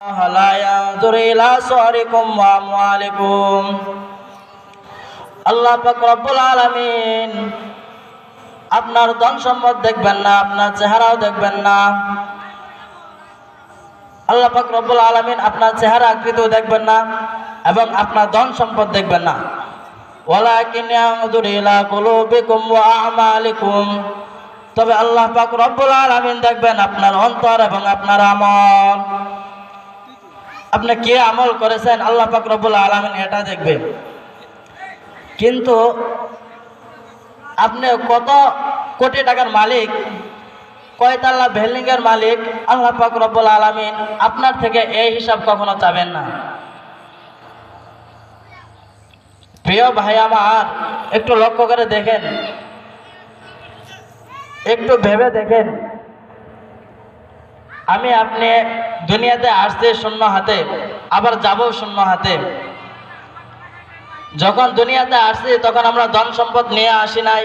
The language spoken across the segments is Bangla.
لا ينظر إلى صوركم وأموالكم আল্লাহ পাক রব্বুল আলামিন আপনার ধন সম্পদ দেখবেন না, আপনার চেহারাও দেখবেন না। আল্লাহ পাক রব্বুল আলামিন আপনার চেহারা আকৃতিও দেখবেন না এবং আপনার ধন সম্পদ দেখবেন না। ওয়ালাকিন ইয়ানজুরু ইলা কুলুবিকুম ওয়া আমালিকুম, তবে আল্লাহ পাক রব্বুল আলামিন দেখবেন আপনার অন্তর এবং আপনার আমল। আপনি কি আমল করেছেন আল্লাহ পাক রব্বুল আলামিন এটা দেখবে। কিন্তু আপনি কত কোটি টাকার মালিক, কয়তাল্লা বিল্ডিং এর মালিক, আল্লাহ পাক রব্বুল আলামিন আপনার থেকে এই হিসাব কখনো চাবেন না। প্রিয় ভাই আমার, একটু লক্ষ্য করে দেখেন, একটু ভেবে দেখেন, আমি আপনি দুনিয়াতে আসছি শূন্য হাতে, আবার যাব শূন্য হাতে। যখন দুনিয়াতে আসছি তখন আমরা ধন সম্পদ নিয়ে আসি নাই,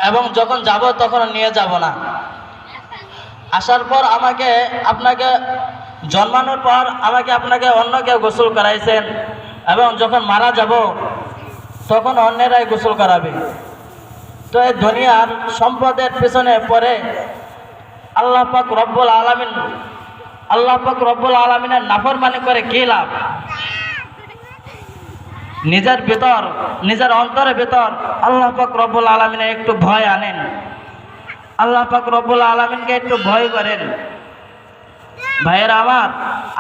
এবং যখন যাব তখন নিয়ে যাব না। আসার পর আমাকে আপনাকে জন্মানোর পর আপনাকে অন্য কেউ গোসল করাইছেন, এবং যখন মারা যাব তখন অন্যেরাই গোসল করাবে। তো এই দুনিয়ার সম্পদের পেছনে পড়ে আল্লাহ পাক রব্বুল আলামিনের নাফরমানি করে কি লাভ? নিজের ভিতর, নিজের অন্তরের ভিতর আল্লাহ পাক রব্বুল আলামিনের একটু ভয় আনেন, আল্লাহ পাক রব্বুল আলামিনকে একটু ভয় করেন। ভাইয়েরা আমার,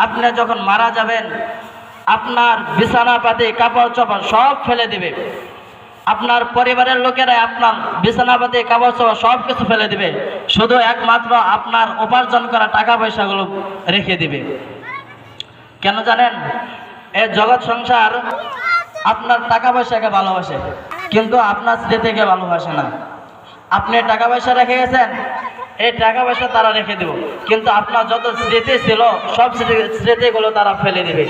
আপনি যখন মারা যাবেন আপনার বিছানা পাতি কাপড় চোপড় সব ফেলে দিবে। আপনার পরিবারের লোকেরা আপনার বিছানা পাতি কাপড় চোপড় সব কিছু ফেলে দিবে, শুধু একমাত্র আপনার উপার্জন করা টাকা পয়সাগুলো রেখে দিবে। কেন জানেন? এই জগৎ সংসার আপনার টাকা পয়সাকে ভালোবাসে, কিন্তু আপনার স্মৃতিকে ভালোবাসে না। আপনি টাকা পয়সা রেখে গেছেন, এই টাকা পয়সা তারা রেখে দেব, কিন্তু আপনার যত স্মৃতি ছিল সব স্মৃতিগুলো তারা ফেলে দিবে।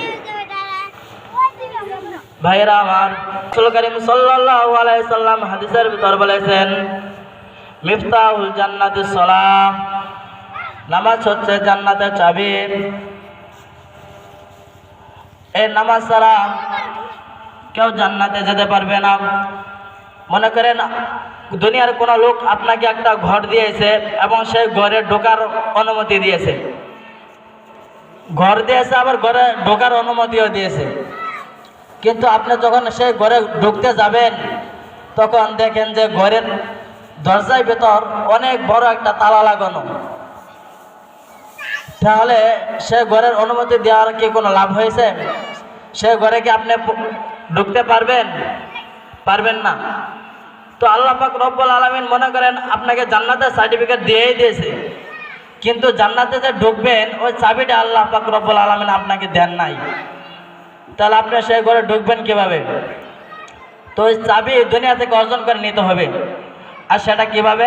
ভাইয়েরা আমার, রাসূল করিম সাল্লাল্লাহু আলাইহি সাল্লাম হাদিসের ভিতর বলেছেন, মিফতাহুল জান্নাতিস সালাহ, নামাজ হচ্ছে জান্নাতের চাবি। এই নামাজ ছাড়া কেউ জান্নাতে যেতে পারবে না। মনে করেন দুনিয়ার কোনো লোক আপনাকে একটা ঘর দিয়েছে এবং সেই ঘরে ঢোকার অনুমতি দিয়েছে, ঘর দিয়েছে আবার ঘরে ঢোকার অনুমতিও দিয়েছে, কিন্তু আপনি যখন সেই ঘরে ঢুকতে যাবেন তখন দেখেন যে ঘরের দরজার ভেতর অনেক বড় একটা তালা লাগানো। তাহলে সে ঘরের অনুমতি দেওয়ার কি কোনো লাভ হয়েছে? সে ঘরে কি আপনি ঢুকতে পারবেন? পারবেন না। তো আল্লাহ পাক রব্বুল আলামিন মনে করেন আপনাকে জান্নাতের সার্টিফিকেট দিয়েই দিয়েছে, কিন্তু জান্নাতে যে ঢুকবেন ওই চাবিটা আল্লাহ পাক রব্বুল আলামিন আপনাকে দেন নাই। তাহলে আপনি সেই ঘরে ঢুকবেন কিভাবে? তো ওই চাবি দুনিয়া থেকে অর্জন করে নিতে হবে। আর সেটা কিভাবে?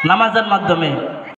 নামাজের মাধ্যমে।